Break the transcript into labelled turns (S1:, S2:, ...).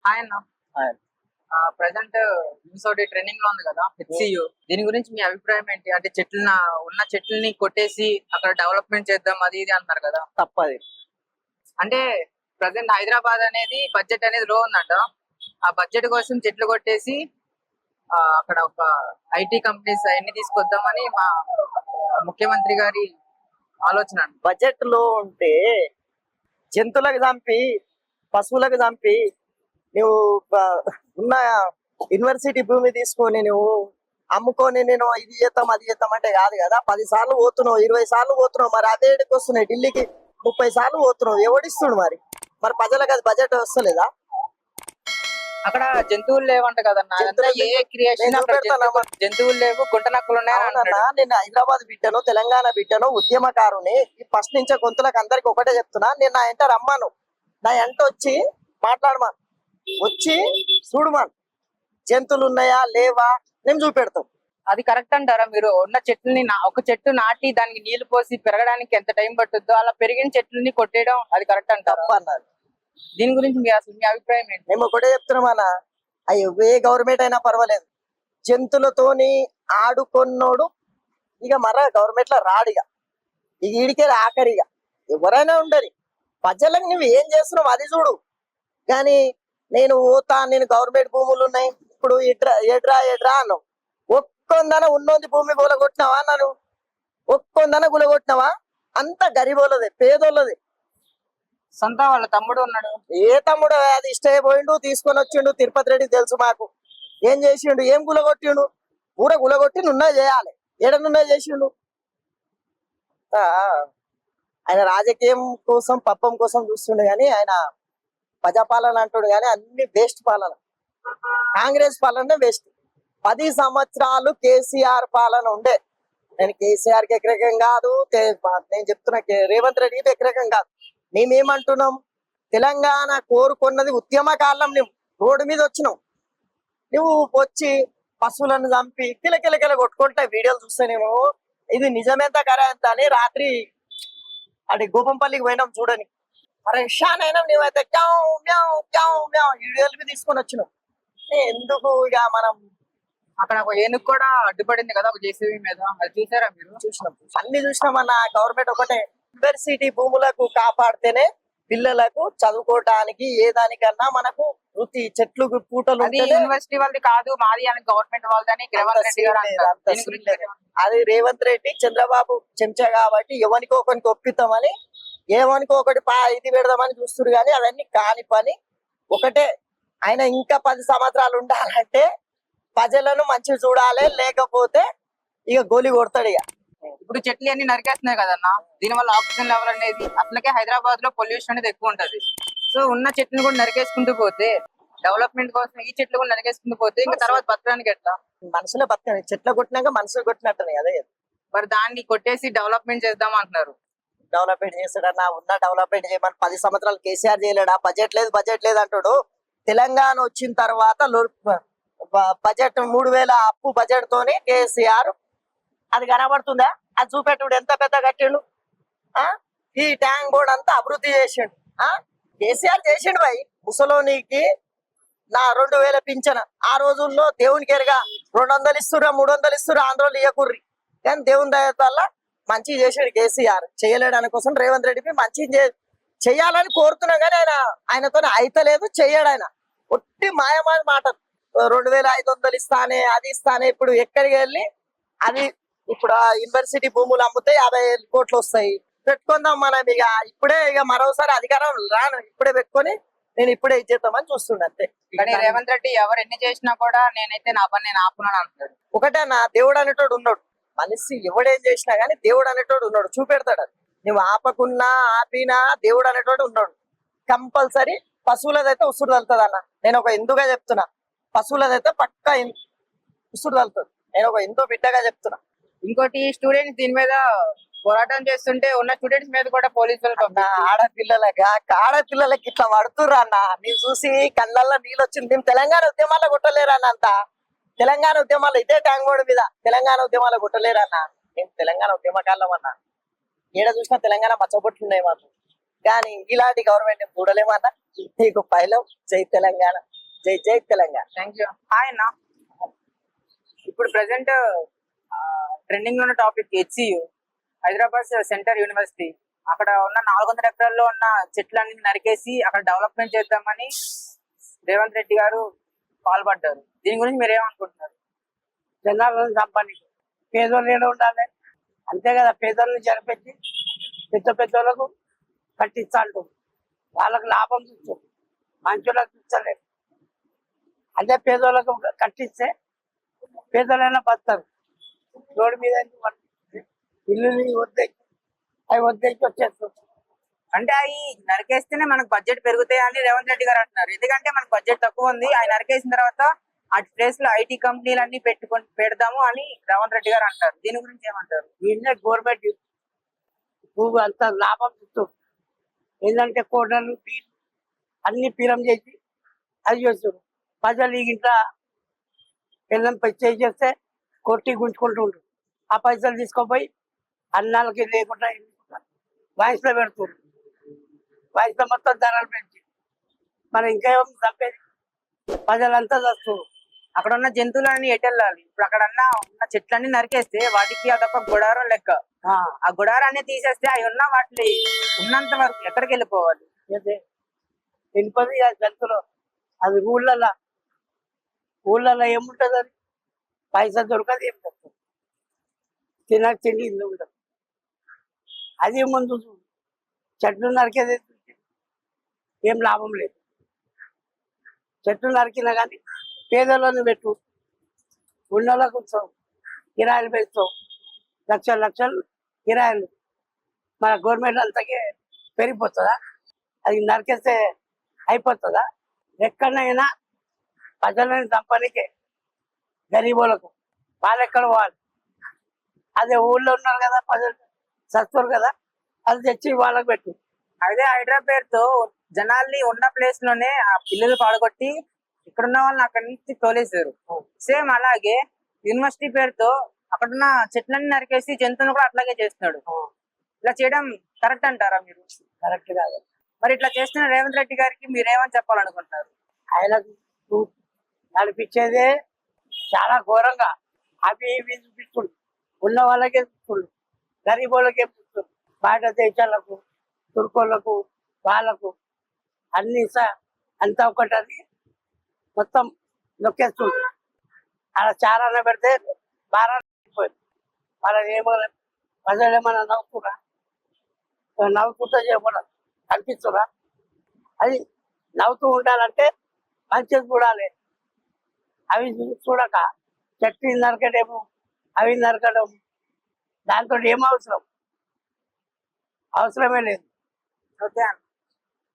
S1: Hi అన్న. Present news ఒకటి trending లో ఉంది కదా, హెచ్సియు. దీని గురించి మీ అభిప్రాయం ఏంటి? అంటే ఉన్న చెట్లని కొట్టేసి అక్కడ డెవలప్మెంట్ చేద్దాం అది ఇది అంటున్నారు కదా,
S2: తప్పది.
S1: అంటే ప్రజెంట్ హైదరాబాద్ అనేది బడ్జెట్ అనేది లో ఉందంట. ఆ బడ్జెట్ కోసం చెట్లు కొట్టేసి అక్కడ ఒక ఐటీ కంపెనీస్ అవన్నీ తీసుకొద్దామని మా ముఖ్యమంత్రి గారి ఆలోచన.
S2: బడ్జెట్ లో ఉంటే జంతువులకు చంపి పశువులకు చంపి నువ్వు ఉన్న యూనివర్సిటీ భూమి తీసుకొని నువ్వు అమ్ముకొని నేను ఇది చేద్దాం అది చేద్దాం అంటే కాదు కదా. 10 సార్లు పోతున్నావు, 20 సార్లు పోతున్నావు, మరి అదే ఏడికి వస్తున్నాయి. ఢిల్లీకి 30 సార్లు పోతున్నావు, ఎవడిస్తుండు మరి ప్రజలకు అది బడ్జెట్ వస్తలేదా?
S1: అక్కడ జంతువులు లేవంట కదన్నా, ఏ క్రియేషన్ జంతువులు లేవు, గుంటనక్కలు ఉన్నాయన్నా.
S2: నేను హైదరాబాద్ బిడ్డను, తెలంగాణ బిడ్డను, ఉద్యమకారుని. ఫస్ట్ నుంచే గొంతులకు అందరికి ఒకటే చెప్తున్నా, నేను నా ఎంట రమ్మాను, నా ఎంట వచ్చి మాట్లాడమాను, వచ్చి చూడమాను, జంతువులు ఉన్నాయా లేవా నేను చూపెడతాం.
S1: అది కరెక్ట్ అంటారా? మీరు ఉన్న చెట్లని ఒక చెట్టు నాటి దానికి నీళ్లు పోసి పెరగడానికి ఎంత టైం పట్టుద్దో అలా పెరిగిన చెట్లని కొట్టేయడం అది కరెక్ట్ అంటారా
S2: అన్నారు.
S1: దీని గురించి మీ అభిప్రాయం ఏంటి?
S2: మేము ఒకటే చెప్తున్నామన్నా, అయ్యో ఏ గవర్నమెంట్ అయినా పర్వాలేదు, జంతువులతోని ఆడుకున్నోడు ఇక గవర్నమెంట్ లో రాడిగా, ఇక ఈడికే ఆఖరిగా ఎవరైనా ఉండని. ప్రజలకు నువ్వు ఏం చేస్తున్నావు అది చూడు. కానీ నేను గవర్నమెంట్ భూములు ఉన్నాయి ఇప్పుడు ఎడ్రా అన్నావు. ఒక్కొందన ఉన్నోంది భూమి గులగొట్టినావా అన్నాను, ఒక్కొందన గులగొట్టినావా? అంత గరీబోళ్ళది, పేదోళ్ళది.
S1: సొంత వాళ్ళ తమ్ముడు ఉన్నాడు.
S2: ఏ తమ్ముడు? అది ఇష్టమైపోయిండు, తీసుకొని వచ్చిండు. తిరుపతి రెడ్డి తెలుసు మాకు. ఏం చేసిండు? ఏం గులగొట్టిండు? ఊర గులగొట్టి నున్నా చేయాలి, ఏడనున్నా చేసిండు. ఆయన రాజకీయం కోసం పప్పం కోసం చూస్తుండే కానీ ఆయన ప్రజాపాలన అంటాడు కానీ అన్ని వేస్ట్ పాలన. కాంగ్రెస్ పాలన వేస్ట్. 10 సంవత్సరాలు కేసీఆర్ పాలన ఉండే. నేను కేసీఆర్ కి వ్యతిరేకం కాదు, నేను చెప్తున్నా రేవంత్ రెడ్డికి వ్యతిరేకం కాదు. మేమేమంటున్నాం, తెలంగాణ కోరుకున్నది ఉద్యమకాలం. నువ్వు రోడ్డు మీద వచ్చినావు, నువ్వు వచ్చి పశువులను చంపి కిలకిలకిల కొట్టుకుంటే వీడియోలు చూస్తేనేమో ఇది నిజమేంత కరెంత అని రాత్రి అది గోపంపల్లికి పోయినాం చూడని. పరేషాన్ అయినా నువ్వైతే వీడియోలు తీసుకొని వచ్చినావు. ఎందుకు ఇక మనం
S1: అక్కడ ఒక ఏనుగు కూడా అడ్డుపడింది కదా, ఒక జేసీబీ మీద, అది చూసారా మీరు?
S2: చూసినాం, అన్ని చూసినామన్న. గవర్నమెంట్ ఒకటే, యూనివర్సిటీ భూములకు కాపాడితేనే పిల్లలకు చదువుకోవటానికి ఏ దానికన్నా మనకు వృత్తి. చెట్లు పూటలు
S1: యూనివర్సిటీ వాళ్ళది కాదు, మాది అని గవర్నమెంట్ వాళ్ళదని రేవంత్ రెడ్డి గారు.
S2: అది రేవంత్ రెడ్డి చంద్రబాబు చెంచా కాబట్టి ఎవరికి ఒకరికి ఒప్పిద్దామని, ఏమనుకో ఒకటి ఇది పెడదామని చూస్తున్నారు. కానీ అవన్నీ కాని పని. ఒకటే, ఆయన ఇంకా 10 సంవత్సరాలు ఉండాలంటే ప్రజలను మంచిగా చూడాలి, లేకపోతే ఇక గోలి కొడతాడు. ఇక
S1: ఇప్పుడు చెట్లు అన్ని నరికేస్తున్నాయి కదన్నా, దీనివల్ల ఆక్సిజన్ లెవెల్ అనేది, అట్లాగే హైదరాబాద్ లో పొల్యూషన్ అనేది ఎక్కువ ఉంటది. సో ఉన్న చెట్లను కూడా నరికేసుకుంటూ పోతే, డెవలప్మెంట్ కోసం ఈ చెట్లు కూడా నరికేసుకుంటూ పోతే ఇంకా తర్వాత బతకడానికి ఎట్లా?
S2: మనుషులే బతకని, చెట్లు కొట్టినాక మనుషులు కొట్టినట్టు అదే.
S1: మరి దాన్ని కొట్టేసి డెవలప్మెంట్ చేద్దాం అంటున్నారు.
S2: డెవలప్మెంట్ చేస్తాడన్నా, ఉన్న డెవలప్మెంట్ చేయమని 10 సంవత్సరాలు కేసీఆర్ చేయలేడా? బడ్జెట్ లేదు అంటాడు. తెలంగాణ వచ్చిన తర్వాత బడ్జెట్ 3000 అప్పు బడ్జెట్ తోని కేసీఆర్ అది కనబడుతుందా? అది చూపెట్టుడు ఎంత పెద్ద కట్టిండు. ఈ ట్యాంక్ బోర్డ్ అంతా అభివృద్ధి చేసిండు. కేసీఆర్ చేసిండు భయ్. ముసలోనికి నా 2000 పింఛన. ఆ రోజుల్లో దేవునికి ఎరగా 200 ఇస్తుర్రా 300 ఇస్తుర్రా, ఆంధ్రోలు ఇయ్యకుర్రి. కానీ దేవుని దయ వల్ల మంచిగా చేసాడు కేసీఆర్. చేయలేడు అనుకోసం రేవంత్ రెడ్డికి మంచిగా చెయ్యాలని కోరుతున్నా కానీ ఆయనతో అయితలేదు, చెయ్యాడు. ఆయన ఒట్టి మాయమాని మాట, 2500 ఇస్తానే, అది ఇస్తానే. ఇప్పుడు ఎక్కడికి వెళ్ళి అది ఇప్పుడు యూనివర్సిటీ భూములు అమ్ముతాయి, 50 కోట్లు వస్తాయి. పెట్టుకుందాం మనం ఇక. ఇప్పుడే ఇక మరోసారి అధికారం రాను, ఇప్పుడే పెట్టుకొని నేను ఇప్పుడే ఇచ్చేద్దామని చూస్తుండే అంతే.
S1: కానీ రేవంత్ రెడ్డి ఎవరు ఎన్ని చేసినా కూడా నేనైతే నా పని నేను ఆపున్నాను అంటాడు.
S2: ఒకటే నా దేవుడు అనేటోడు ఉన్నాడు. మనిషి ఎవడేం చేసినా గానీ దేవుడు అనేటోడు ఉన్నాడు, చూపెడతాడు. అది నువ్వు ఆపకున్నా ఆపినా దేవుడు అనేటోడు ఉన్నాడు. కంపల్సరీ పశువులదైతే ఉసురు తలుతుంది అన్న. నేను ఒక హిందూగా చెప్తున్నా, పశువులదైతే పక్కా ఉసురు తలుతుంది. నేను ఒక హిందూ బిడ్డగా చెప్తున్నా.
S1: ఇంకోటి, స్టూడెంట్స్ దీని మీద పోరాటం చేస్తుంటే ఉన్న స్టూడెంట్స్ మీద కూడా పోలీసులు
S2: ఆడపిల్లలకి ఇట్లా పడుతుర్రా అన్న. నేను చూసి కళ్ళల్లో నీళ్ళు వచ్చింది. మేము తెలంగాణ ఉద్యమాల్లో కొట్టలేరన్న. అంత తెలంగాణ ఉద్యమాలు ఇదే ట్యాంక్ బోర్డు మీద తెలంగాణ ఉద్యమాలు కొట్టలేరన్న. మేము తెలంగాణ ఉద్యమకాలం అన్నా. ఏడ చూసినా తెలంగాణ మచ్చబొట్లున్నాయి మాకు. కానీ ఇలాంటి గవర్నమెంట్ చూడలేమన్నా. నీకు పైలం జై తెలంగాణ. జై జై తెలంగాణ.
S1: Thank you. హాయ్ అన్న. ఇప్పుడు ప్రెసెంట్ ట్రెండింగ్ లో ఉన్న topic HCU, Hyderabad centre university. అక్కడ ఉన్న 400 ఎకరాల్లో ఉన్న చెట్లన్నీ నరికేసి అక్కడ డెవలప్మెంట్ చేద్దామని రేవంత్ రెడ్డి గారు పాల్పడ్డారు. దీని గురించి మీరు ఏమనుకుంటున్నారు?
S3: జనాలను సంపాది పేదోళ్ళు ఏదో ఉండాలి అంతే కదా. పేదోళ్ళని జరిపెట్టి పెద్దోళ్ళకు కట్టిస్తాడు, వాళ్ళకు లాభం చూస్తూ మంచులకు చూస్తలేదు. అదే పేదోళ్ళకు కట్టిస్తే పేదోళ్ళైనా బతారు. రోడ్డు మీద ఇల్లు వద్దేసి అవి వద్దేసి వచ్చేస్తారు.
S1: అంటే అవి నరికేస్తేనే మనకు బడ్జెట్ పెరుగుతాయి అని రేవంత్ రెడ్డి గారు అంటున్నారు. ఎందుకంటే మనకు బడ్జెట్ తక్కువ ఉంది, అవి నరికేసిన తర్వాత ఆ ప్లేస్ లో ఐటీ కంపెనీలన్నీ పెడదాము అని రేవంత్ రెడ్డి గారు అంటారు. దీని గురించి ఏమంటారు?
S3: దీన్నే గవర్నమెంట్ భూమి అంత లాభం చూస్తూ ఏంటంటే కోటలు అన్ని పీలం చేసి అది చేస్తారు. ప్రజలు ఈ ఇంట్లో పిల్లలు చేస్తే కొట్టి గుంజుకుంటూ ఉంటారు. ఆ పైసలు తీసుకోపోయి అన్నాలకి లేకుండా వయసులో పెడుతున్నారు. వయసులో మొత్తం ధరలు పెంచి మరి ఇంకా ఏమో తప్పేది, ప్రజలంతా చేస్తారు.
S1: అక్కడ ఉన్న జంతువులన్నీ ఎటు వెళ్ళాలి? ఇప్పుడు అక్కడ ఉన్న చెట్లన్నీ నరికేస్తే వాటికి అదొక గుడారం లెక్క. ఆ గుడారాన్ని తీసేస్తే అవి ఉన్న వాటి ఉన్నంత వరకు ఎక్కడికి వెళ్ళిపోవాలి?
S3: వెళ్ళిపోయి ఆ జంతువులు అది ఊళ్ళలో ఏముంటది, అది పైసా దొరకదు, ఏం దొరకదు. తిండి ఇల్లు ఉండదు. అది ముందు చెట్లు నరికేది ఏం లాభం లేదు. చెట్లు నరికినా కానీ పేదలను పెట్టు, ఉన్నోళ్ళకు కిరాయిలు పెంచుతావు, లక్షలు కిరాయిలు. మన గవర్నమెంట్ అంతకే పెరిగిపోతుందా? అది నరికేస్తే అయిపోతుందా? ఎక్కడైనా ప్రజలని సంపాదికే గరీబులకు వాళ్ళు ఎక్కడ పోవాలి? అదే ఊళ్ళో ఉన్నారు కదా, ప్రజలు సస్తారు కదా, అది తెచ్చి వాళ్ళకి పెట్టు.
S1: అదే హైడ్రా పేరుతో జనాల్ని ఉన్న ప్లేస్ లోనే ఆ పిల్లలు పాడగొట్టి ఇక్కడున్న వాళ్ళని అక్కడి నుంచి తోలేసారు. సేమ్ అలాగే యూనివర్సిటీ పేరుతో అక్కడున్న చెట్లన్నీ నరికేసి జంతువులు కూడా అట్లాగే చేస్తున్నాడు. ఇలా చేయడం కరెక్ట్ అంటారా మీరు?
S3: కరెక్ట్ కాదు.
S1: మరి ఇట్లా చేస్తున్న రేవంత్ రెడ్డి గారికి మీరేమని చెప్పాలనుకుంటున్నారు?
S3: ఆయనకు నడిపించేదే చాలా ఘోరంగా అవి ఇవి చూపిస్తుంది. ఉన్న వాళ్ళకే చూస్తుంది, గరీబ్ వాళ్ళకే చూస్తుంది. బయట దేశాలకు తుర్కోళ్ళకు వాళ్ళకు అన్ని అంతా ఒకటి మొత్తం నొక్కేస్తుంది. అలా చారాన పెడితే బాగా వాళ్ళని ఏమో ప్రజలు ఏమన్నా నవ్వుతురా? నవ్వుకుంటూ చేయకూడదు, కనిపిస్తురా? అది నవ్వుతూ ఉండాలంటే మంచిది చూడాలి. అవి చూడక చెట్లు నరకడేమో అవి నరకడం, దాంతో ఏం అవసరమే లేదు.
S1: ఓకే.